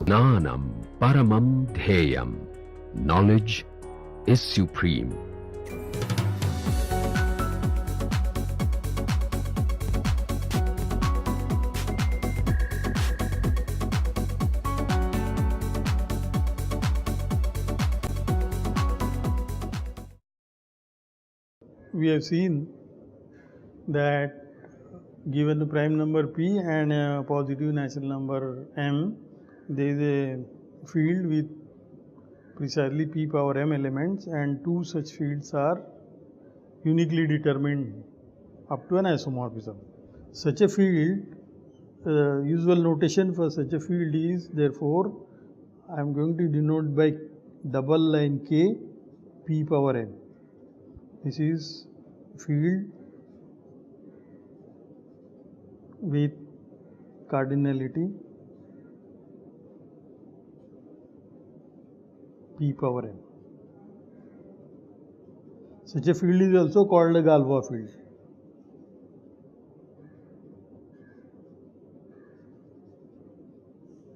Gnanam Paramam Dheyam. Knowledge is supreme. We have seen that given a prime number p and a positive natural number m, there is a field with precisely p power m elements, and two such fields are uniquely determined up to an isomorphism. Such a field, usual notation for such a field is, therefore, I am going to denote by double line k p power m. This is field with cardinality p power m. Such a field is also called a Galois field.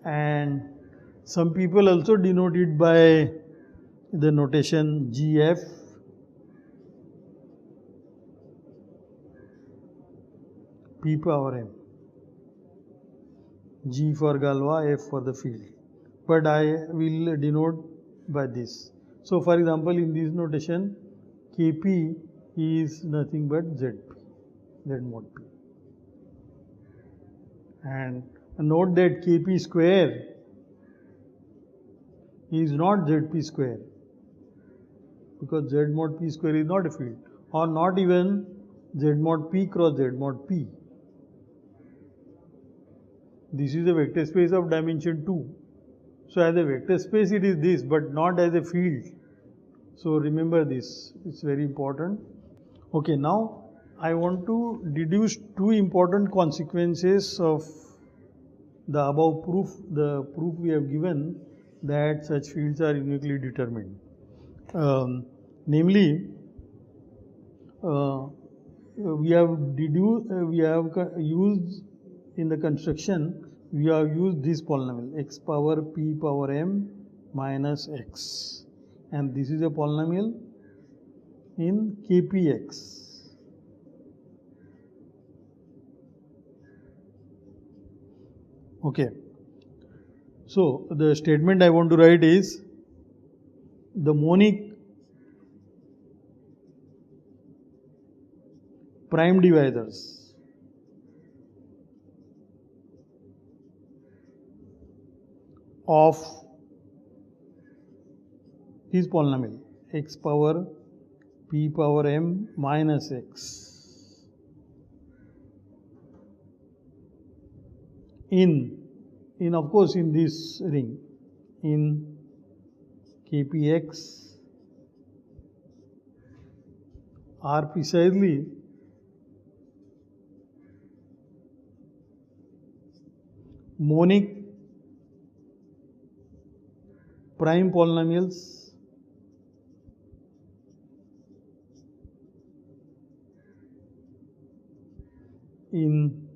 And some people also denote it by the notation GF p power m. G for Galois, F for the field. But I will denote by this. So, for example, in this notation, Kp is nothing but Zp, Z mod p. And note that Kp square is not Zp square, because Z mod p square is not a field, or not even Z mod p cross Z mod p. This is a vector space of dimension 2. So, as a vector space it is this, but not as a field. So, remember this, it is very important. Okay, now I want to deduce two important consequences of the above proof, the proof we have given that such fields are uniquely determined. Namely, we have used in the construction, we have used this polynomial x power p power m minus x, and this is a polynomial in kpx. Okay. So, the statement I want to write is the monic prime divisors of this polynomial x power p power m minus x in of course in this ring, in kpx are precisely monic prime polynomials in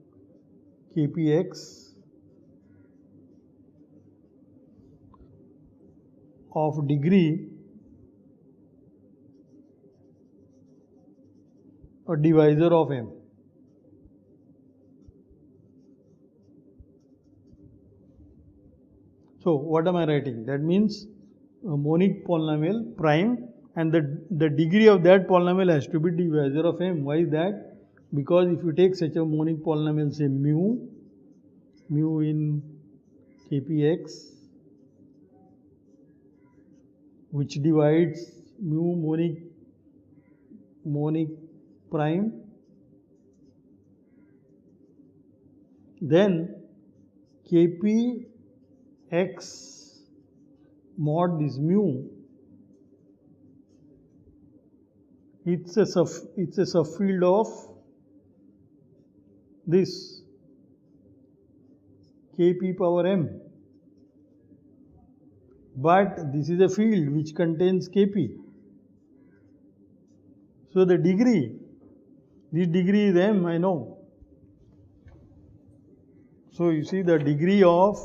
kpx of degree a divisor of m. So, what am I writing? That means a monic polynomial prime, and the degree of that polynomial has to be divisor of m. Why is that? Because if you take such a monic polynomial, say mu in kpx, which divides mu monic prime, then kp x mod this mu, it's a subfield of this kp power m, but this is a field which contains kp. So, the degree, this degree is m, I know. So, you see the degree of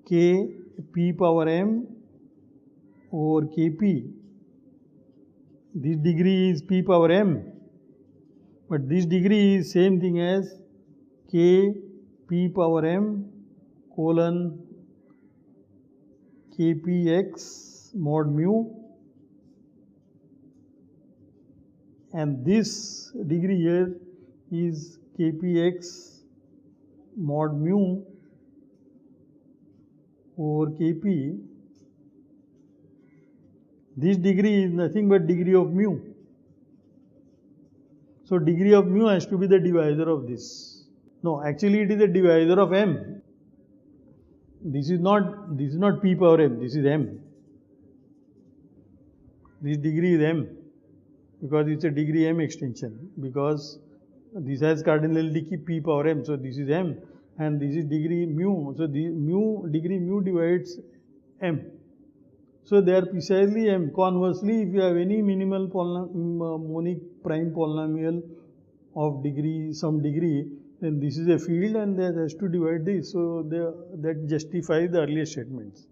k p power m over kp. This degree is p power m, but this degree is same thing as k p power m colon kpx mod mu, and this degree here is kpx mod mu over kp. This degree is nothing but degree of mu. So degree of mu has to be the divisor of this. No, actually it is the divisor of m. This is not p power m, this is m. This degree is m because it's a degree m extension, because this has cardinality p power m, so this is m, and this is degree mu, so the degree mu divides m. So they are precisely m. Conversely, if you have any minimal monic prime polynomial of some degree, then this is a field and that has to divide this. So that justifies the earlier statements.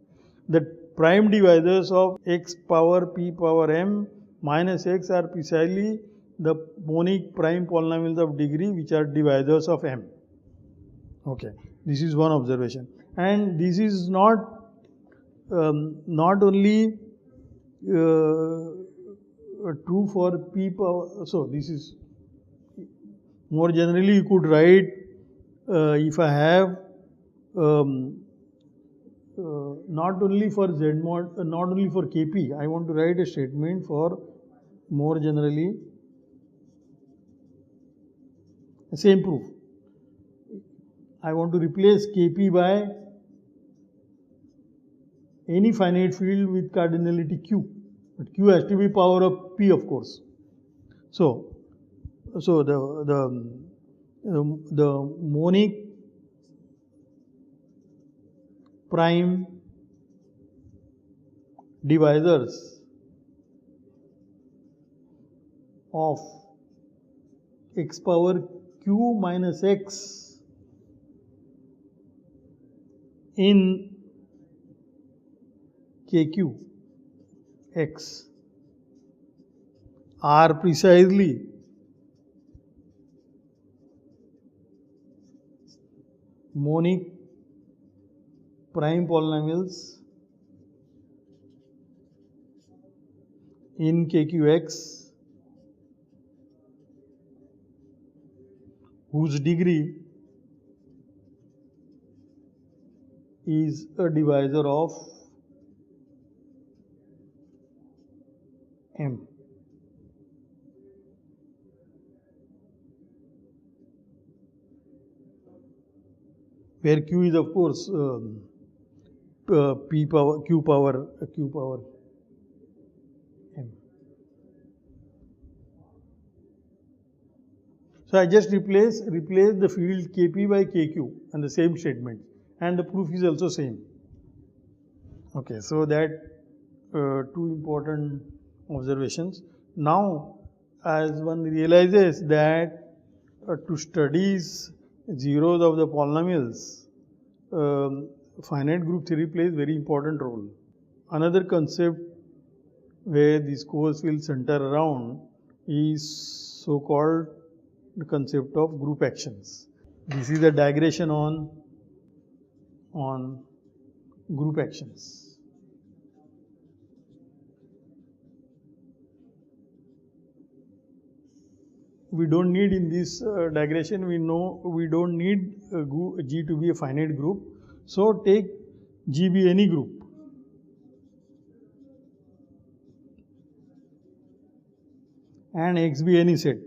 The prime divisors of x power p power m minus x are precisely the monic prime polynomials of degree which are divisors of m. Okay, this is one observation. And this is not only true for p power, so this is more generally you could write if I have not only for z mod, not only for kp, I want to write a statement for more generally same proof. I want to replace kp by any finite field with cardinality q, but q has to be power of p, of course. So the monic prime divisors of x power q minus x in kq x are precisely monic prime polynomials in kqx whose degree is a divisor of m. Where q is of course q power m. So I just replace the field kp by kq and the same statement, and the proof is also same. Okay, so that two important observations. Now, as one realizes that to studies zeros of the polynomials, finite group theory plays very important role. Another concept where this course will center around is so-called the concept of group actions. This is a digression on group actions. We don't need in this digression, we know we don't need G to be a finite group. So take G be any group. And X be any set.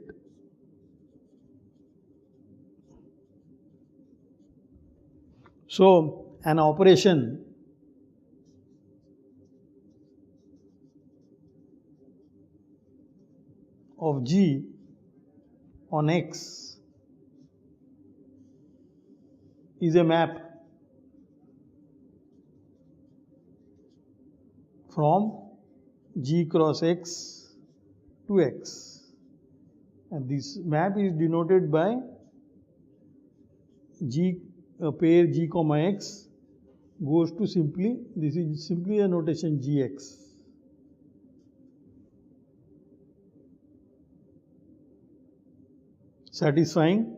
So an operation of G on X is a map from G cross X to X, and this map is denoted by G pair G comma X goes to simply, this is simply a notation gx. Satisfying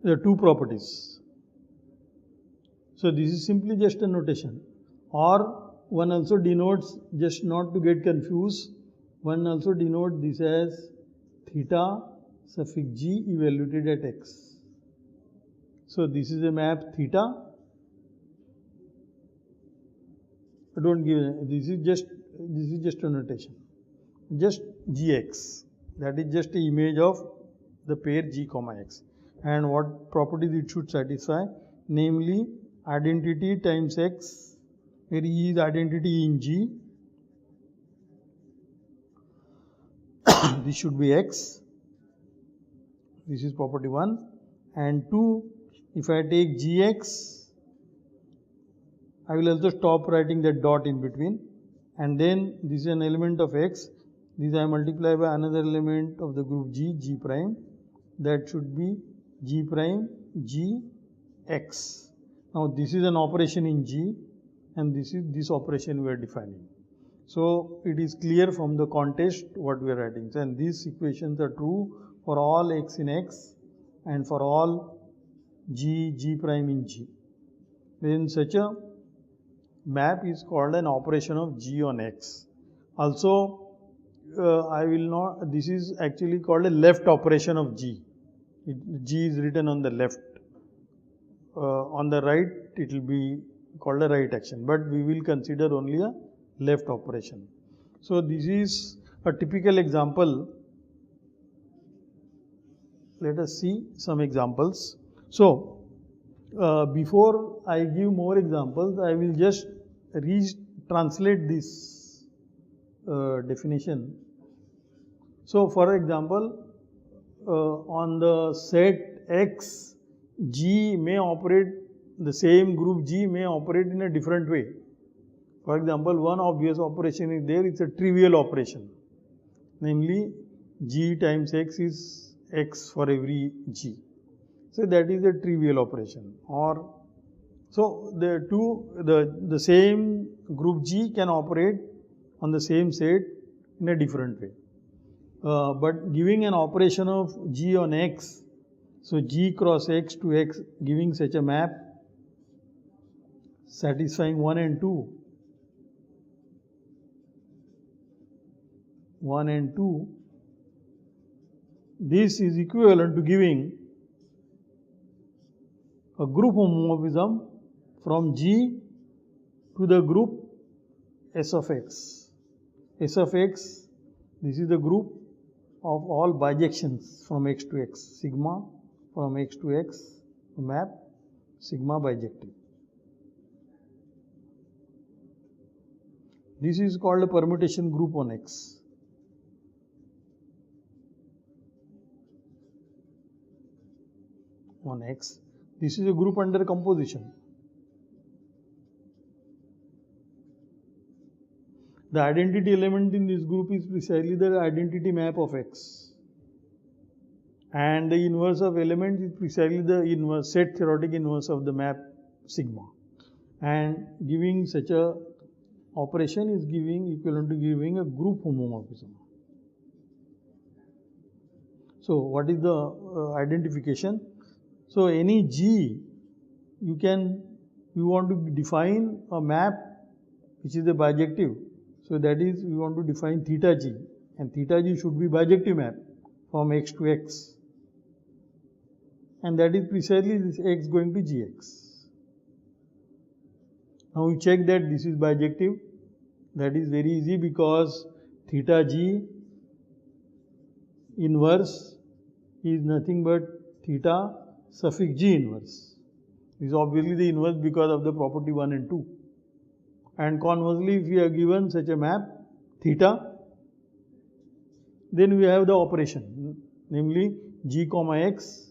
the two properties. So this is simply just a notation. Or one also denotes, just not to get confused, one also denotes this as theta suffix g evaluated at x. So this is a map theta. Don't give, this is just a notation. Just gx. That is just an image of the pair g comma x. And what properties it should satisfy? Namely, identity times x, where E is identity in G. This should be x. This is property 1. And 2, if I take gx, I will also stop writing that dot in between. And then this is an element of x. This I multiply by another element of the group G, G prime. That should be G prime G x. Now this is an operation in G, and this is this operation we are defining. So it is clear from the context what we are writing. And these equations are true for all x in x and for all G, G prime in G. Then such a map is called an operation of G on x. Also, I will not, this is actually called a left operation of G. G is written on the left. On the right, it will be called a right action, but we will consider only a left operation. So this is a typical example. Let us see some examples. So before I give more examples, I will just translate this definition. So for example, on the set X, G may operate, the same group G may operate in a different way. For example, one obvious operation is there, it's a trivial operation. Namely, G times X is X for every G. So that is a trivial operation. Or, so the same group G can operate on the same set in a different way. But giving an operation of G on X, so G cross X to X, giving such a map, satisfying 1 and 2. 1 and 2. This is equivalent to giving a group homomorphism from G to the group S of X. S of X, this is the group of all bijections from X to X. Sigma from X to X, map, sigma bijective. This is called a permutation group on X. On X. This is a group under composition. The identity element in this group is precisely the identity map of X. And the inverse of element is precisely the inverse, set theoretic inverse of the map sigma. And giving such a operation is equivalent to giving a group homomorphism. So what is the identification? So any G, you want to define a map which is a bijective. So that is, we want to define theta G, and theta G should be bijective map from X to X. And that is precisely this X going to Gx. Now we check that this is bijective. That is very easy because theta G inverse is nothing but theta suffix G inverse. This is obviously the inverse because of the property 1 and 2. And conversely, if we are given such a map, theta, then we have the operation, namely G comma X.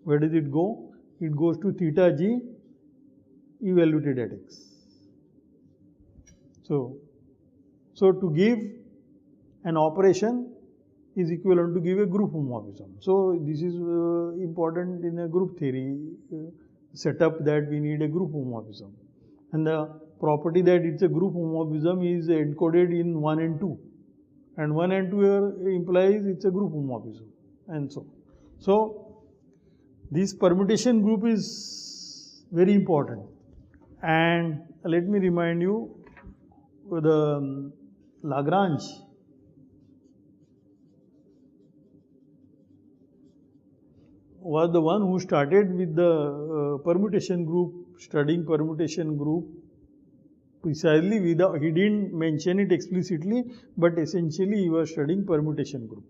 Where does it go? It goes to theta G evaluated at X. So to give an operation is equivalent to give a group homomorphism. So this is important in a group theory setup, that we need a group homomorphism. And the property that it's a group homomorphism is encoded in 1 and 2. And 1 and 2 here implies it's a group homomorphism, and so. So this permutation group is very important. And let me remind you, the Lagrange was the one who started with the permutation group, studying permutation group precisely without, he didn't mention it explicitly, but essentially he was studying permutation group.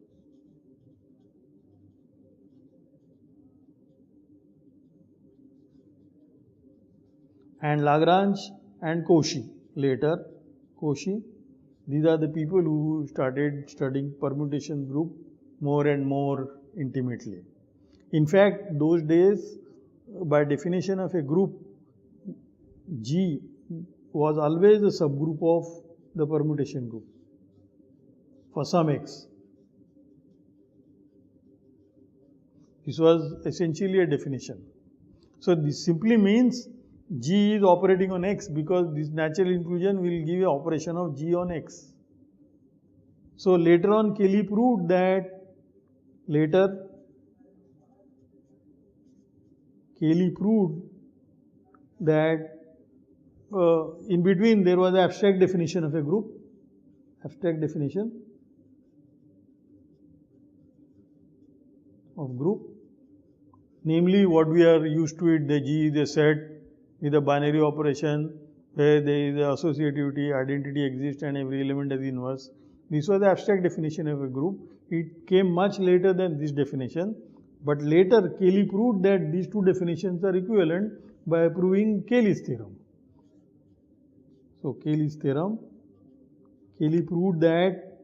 And Lagrange and Cauchy later, Cauchy, these are the people who started studying permutation group more and more intimately. In fact, those days, by definition of a group, G was always a subgroup of the permutation group for some x. This was essentially a definition. So this simply means G is operating on x, because this natural inclusion will give an operation of G on x. So later on Cayley proved that, in between there was an abstract definition of a group, abstract definition of group, namely what we are used to it, the G is a set with a binary operation where there is associativity, identity exists, and every element has inverse. This was the abstract definition of a group. It came much later than this definition, but later Cayley proved that these two definitions are equivalent by proving Cayley's theorem. So Cayley's theorem, Cayley proved that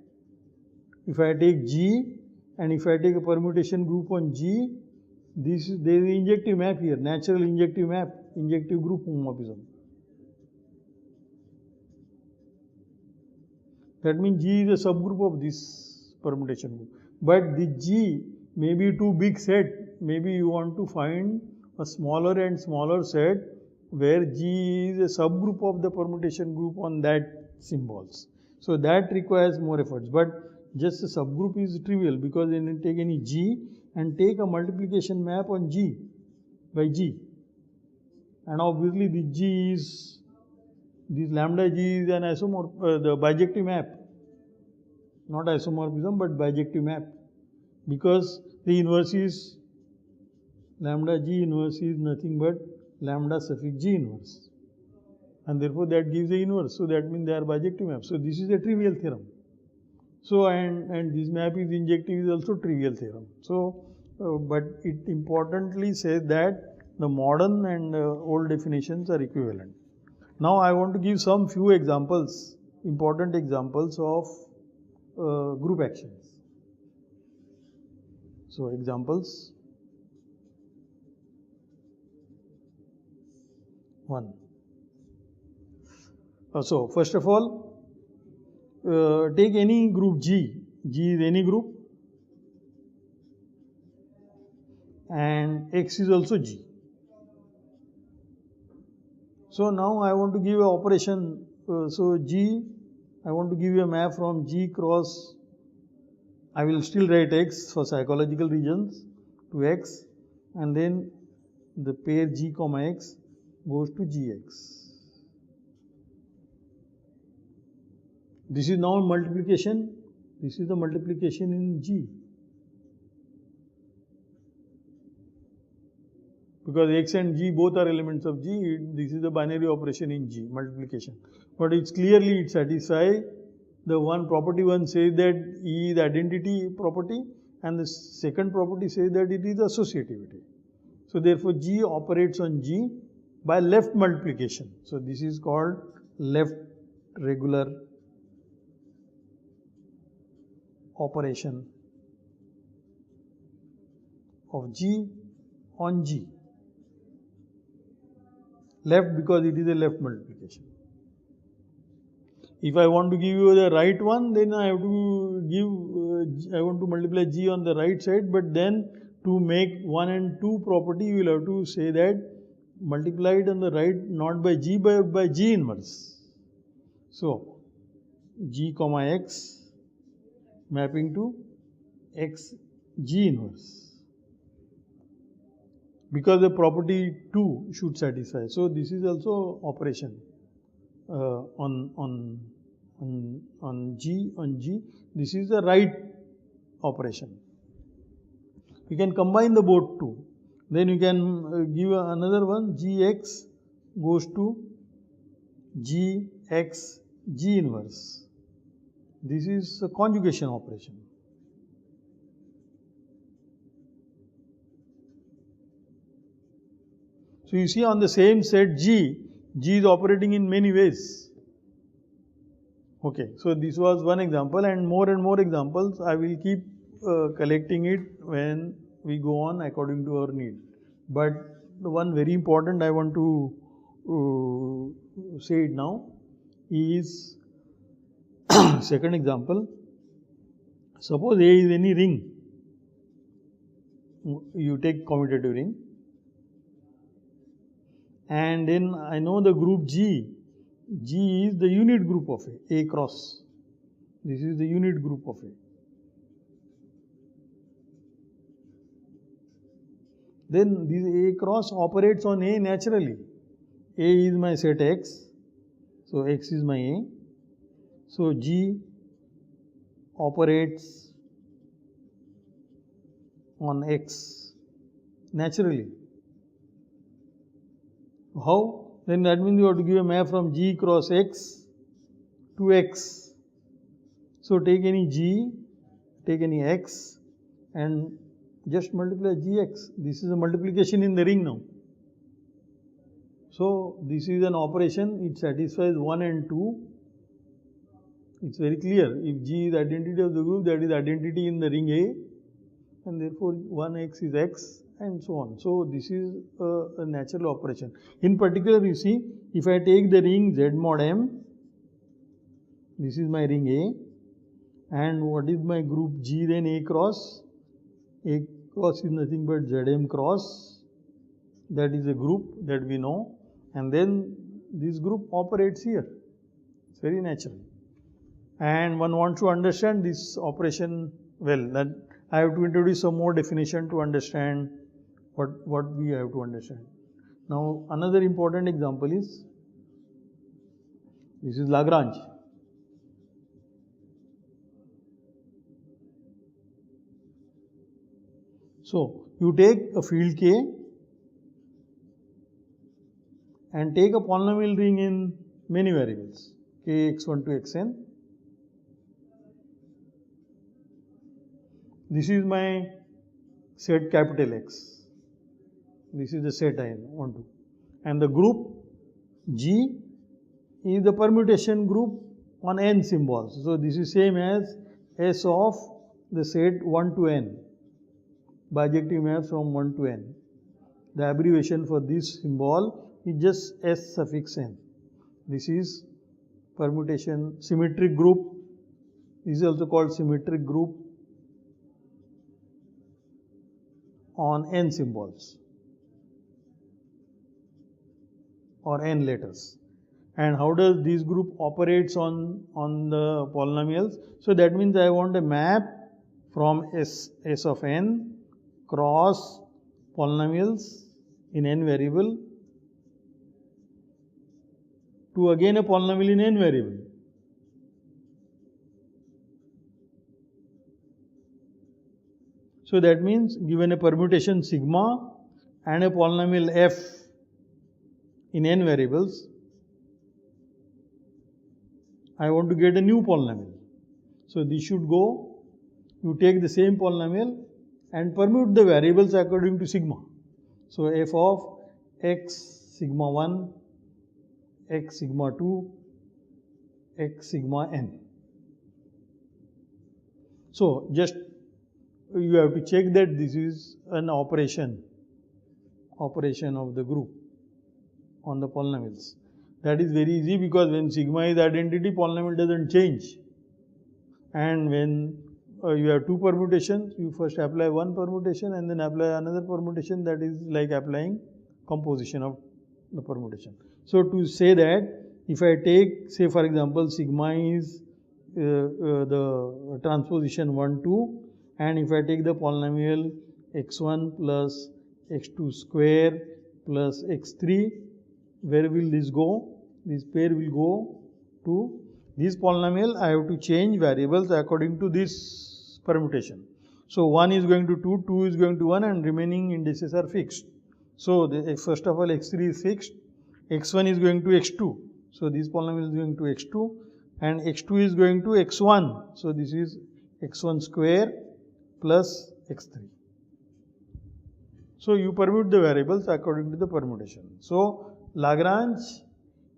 if I take G and if I take a permutation group on G, there is an injective map here, natural injective map, injective group homomorphism. That means G is a subgroup of this permutation group. But the G may be too big set. Maybe you want to find a smaller and smaller set where G is a subgroup of the permutation group on that symbols. So that requires more efforts. But just a subgroup is trivial, because when you take any G and take a multiplication map on G by G, and obviously the G is, this lambda G is an the bijective map, not isomorphism but bijective map, because the inverse is lambda G inverse is nothing but lambda suffix G inverse, and therefore that gives the inverse. So that means they are bijective maps. So this is a trivial theorem. So and this map is injective is also trivial theorem. So but it importantly says that the modern and old definitions are equivalent. Now I want to give some few examples, important examples of group actions. So examples 1. So first of all, take any group G. G is any group and X is also G. So now I want to give an operation. So G, I want to give you a map from G cross, I will still write X for psychological reasons, to X, and then the pair G comma X goes to Gx. This is now multiplication. This is the multiplication in G. Because X and G both are elements of G, this is the binary operation in G, multiplication. But it's clearly, it satisfies the one property. One says that E is identity property, and the second property says that it is associativity. So therefore G operates on G by left multiplication. So this is called left regular operation of G on G. Left because it is a left multiplication. If I want to give you the right one, then I have to give I want to multiply G on the right side, but then to make 1 and 2 property, you will have to say that multiplied on the right not by G but by G inverse. So, G comma X mapping to X G inverse, because the property 2 should satisfy. So, this is also operation on G. This is the right operation. You can combine the both two. Then you can give another one, Gx goes to Gx G inverse. This is a conjugation operation. So you see, on the same set G is operating in many ways. Okay, so this was one example, and more examples I will keep collecting it when we go on according to our need. But the one very important I want to say it now is second example. Suppose A is any ring. You take commutative ring, and then I know the group G. G is the unit group of A cross. This is the unit group of A. Then this A cross operates on A naturally. A is my set X, so X is my A. So G operates on X naturally. How? Then that means you have to give a map from G cross X to X. So take any G, take any X, and just multiply Gx. This is a multiplication in the ring now. So this is an operation, it satisfies 1 and 2. It's very clear. If G is identity of the group, that is identity in the ring A, and therefore 1x is X, and so on. So this is a natural operation. In particular, you see, if I take the ring Z mod M, this is my ring A, and what is my group G then? A cross. A cross is nothing but Zm cross. That is a group that we know, and then this group operates here. It's very natural. And one wants to understand this operation well. That I have to introduce some more definition to understand what we have to understand. Now another important example is, this is Lagrange. So you take a field K and take a polynomial ring in many variables, K x1 to xn. This is my set capital X. This is the set I want to. And the group G is the permutation group on n symbols. So this is same as S of the set 1 to n. Bijective maps from 1 to n. The abbreviation for this symbol is just S suffix n. This is permutation symmetric group. This is also called symmetric group on n symbols or n letters. And how does this group operates on the polynomials? So that means I want a map from S of n cross polynomials in n variable to again a polynomial in n variable. So that means given a permutation sigma and a polynomial f in n variables, I want to get a new polynomial. So this should go, you take the same polynomial and permute the variables according to sigma. So f of x sigma 1, x sigma 2, x sigma n. So just you have to check that this is an operation of the group on the polynomials. That is very easy, because when sigma is identity, polynomial doesn't change. And when you have two permutations. You first apply one permutation and then apply another permutation, that is like applying composition of the permutation. So to say that if I take, say for example, sigma is the transposition 1, 2, and if I take the polynomial x1 plus x2 square plus x3, where will this go? This pair will go to this polynomial. I have to change variables according to this permutation. So 1 is going to 2, 2 is going to 1, and remaining indices are fixed. So first of all x3 is fixed, x1 is going to x2. So this polynomial is going to x2, and x2 is going to x1. So this is x1 square plus x3. So you permute the variables according to the permutation. So Lagrange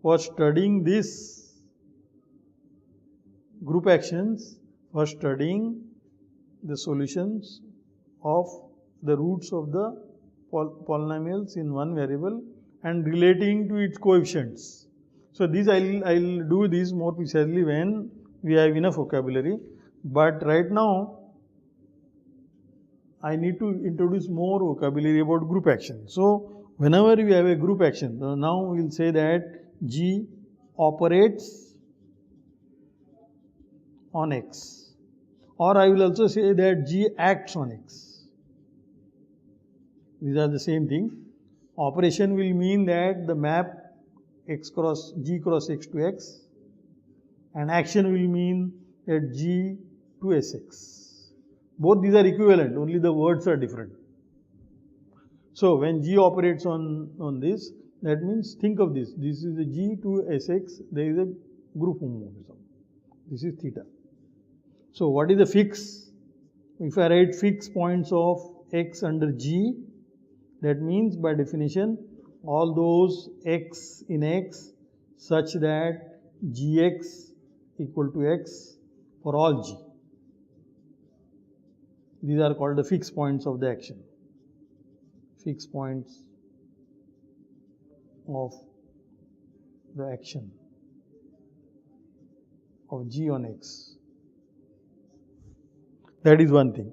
was studying this group actions, was studying the solutions of the roots of the polynomials in one variable and relating to its coefficients. So this I'll do this more precisely when we have enough vocabulary, but right now I need to introduce more vocabulary about group action. So whenever we have a group action, now we will say that G operates on X, or I will also say that G acts on X. These are the same thing. Operation will mean that the map X cross G cross X to X, and action will mean that G to Sx. Both these are equivalent, only the words are different. So when G operates on this, that means think of this. This is the G to Sx, there is a group homomorphism. This is theta. So what is the fix? If I write fixed points of X under G, that means by definition all those X in X such that Gx equal to X for all G. These are called the fixed points of the action. Fixed points of the action of G on X. That is one thing.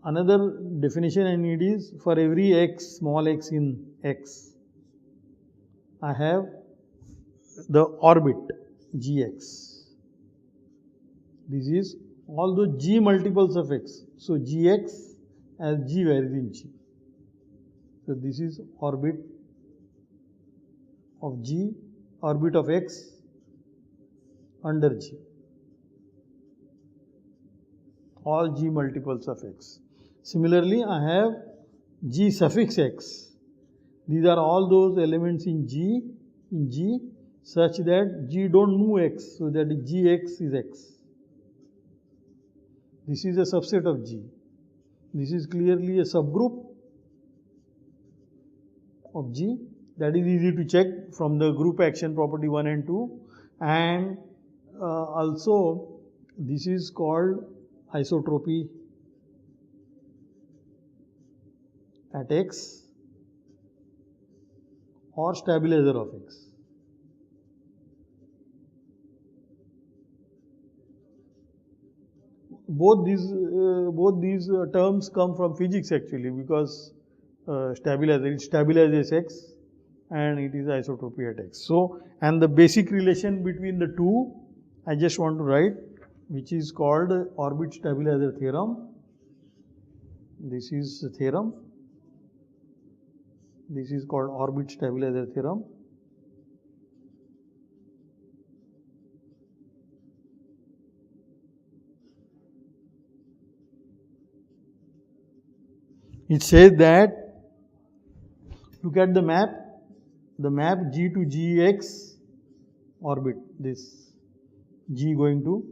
Another definition I need is, for every X, small x in X, I have the orbit Gx. This is all the G multiples of X. So Gx as G varies in G. So this is orbit of G, orbit of X under G. All G multiples of X. Similarly, I have G suffix X. These are all those elements in G such that G don't move X, so that Gx is X. This is a subset of G. This is clearly a subgroup of G. That is easy to check from the group action property 1 and 2. And also this is called isotropy at X or stabilizer of X. Both these terms come from physics actually, because stabilizer, it stabilizes X and it is isotropy at X. So, and the basic relation between the two I just want to write, which is called orbit stabilizer theorem. This is the theorem. This is called orbit stabilizer theorem. It says that, look at the map G to Gx orbit, this G going to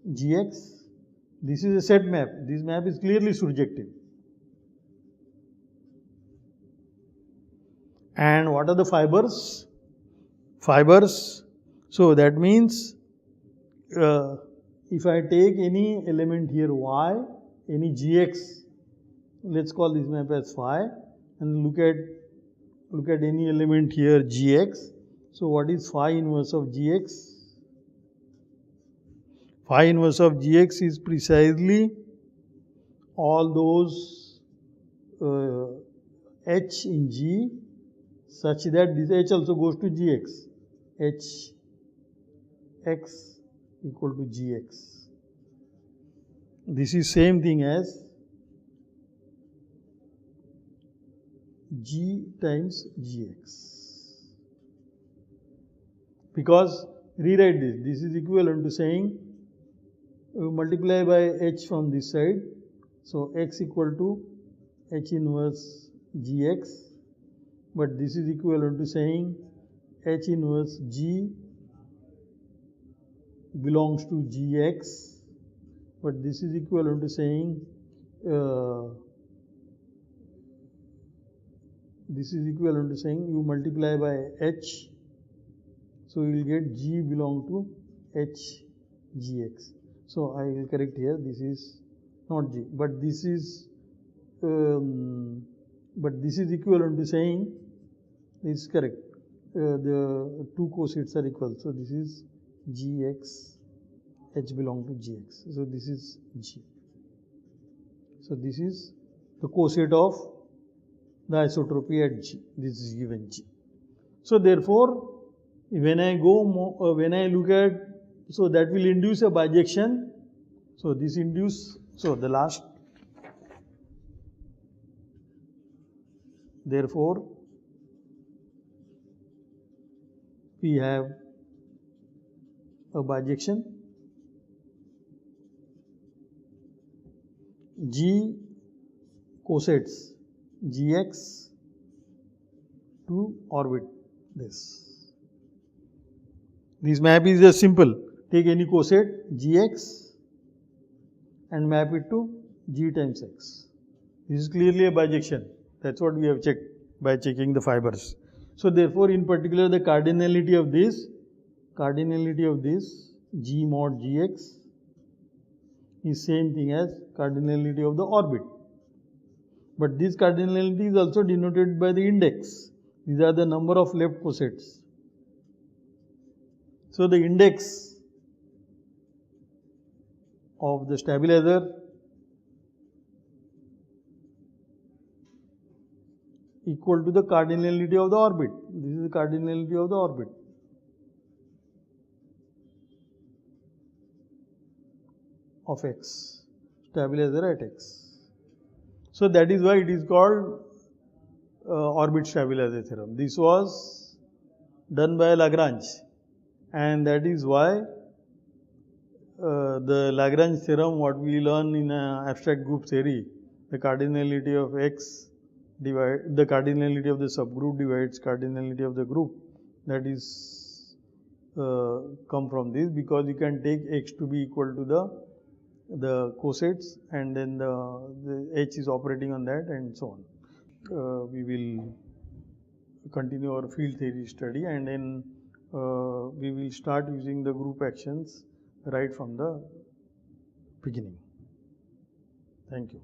Gx. This is a set map. This map is clearly surjective. And what are the fibers? Fibers. So that means if I take any element here y, any Gx, let's call this map as phi, and look at any element here Gx. So what is phi inverse of Gx? phi inverse of Gx is precisely all those H in G such that this H also goes to Gx. H x equal to Gx. This is same thing as G times Gx. Because rewrite this. This is equivalent to saying multiply by H from this side. So x equal to H inverse Gx. But this is equivalent to saying H inverse G belongs to Gx. But this is equivalent to saying you multiply by H, so you will get G belong to H Gx. So I will correct here, this is not G, but this is equivalent to saying this is correct. The two cosets are equal, so this is Gx, H belong to Gx. So this is G. So this is the coset of the isotropy at G. This is given G. So therefore, when I look at, so that will induce a bijection. So this induce, so the last, therefore we have a bijection G cosets Gx to orbit this. This map is just simple. Take any coset Gx and map it to G times x. This is clearly a bijection. That's what we have checked by checking the fibers. So therefore, in particular, the cardinality of this G mod Gx is same thing as cardinality of the orbit. But this cardinality is also denoted by the index. These are the number of left cosets. So the index of the stabilizer equal to the cardinality of the orbit. This is the cardinality of the orbit of x, stabilizer at x. So that is why it is called orbit stabilizer theorem. This was done by Lagrange, and that is why the Lagrange theorem, what we learn in abstract group theory, the cardinality of x the cardinality of the subgroup divides cardinality of the group, that is come from this, because you can take x to be equal to the cosets, and then the H is operating on that, and so on. We will continue our field theory study, and then we will start using the group actions right from the beginning. Thank you.